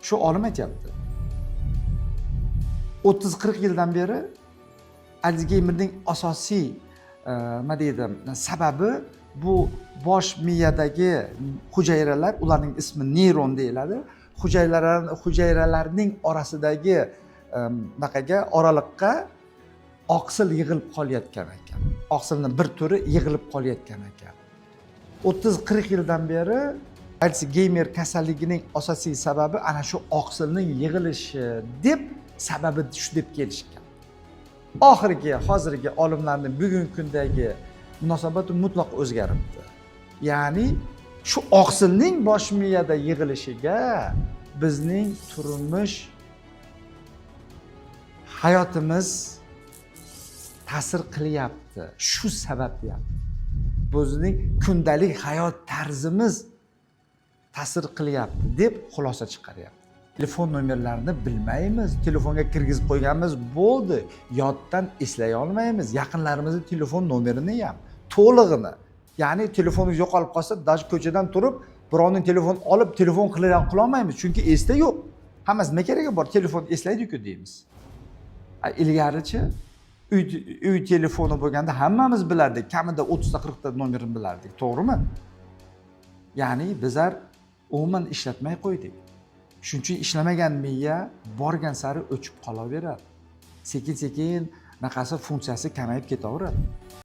Shu olim aytyapti. 30-40 yildan beri Alsgeymerning asosiy nima deydi, sababi bu bosh miyadagi hujayralar, ularning ismi neyron deyiladi. Hujayralarning orasidagi bunaqaga oraliqqa oqsil yig'ilib qolayotgan ekan. Oqsilning bir turi yig'ilib qolayotgan ekan. 30-40 yildan beri Alsgeymer kasalligining asosiy sababi ana shu oqsilning yig'ilishi deb sababi shu deb kelishgan. Hozirgi olimlarning bugungi kundagi munosabati mutlaq o'zgaribdi. Ya'ni shu oqsilning bosh miyada yig'ilishiga bizning turmush hayotimiz ta'sir qilyapti. Shu sabab deyapti. Bizning kundalik hayot tarzimiz ta'sir qilyapti deb xulosa chiqaryapti. Telefon nomerlarini bilmaymiz, telefonga kirgizib qo'yganmiz, bo'ldi. Yoddan eslay olmaymiz. Yaqinlarimizning telefon nomerini ham to'lig'ini. Ya'ni telefoningiz yo'qolib qolsa, даже ko'chadan turib, birovning telefon olib telefon qila olmaymiz, chunki esda yo'q. Hammasi nima keragi bor? Telefon eslaydi-ku deymiz. Ilgarichi uy telefoni bo'lganda hammamiz bilardik, kamida 30 ta 40 ta nomerini bilardik, to'g'rimi? Ya'ni bizlar umuman ishlatmay qo'ydik. Shuning uchun ishlamagan miya borgan sari o'chib qolaveradi. Sekin-sekin naqasi funksiyasi kamayib ketaveradi.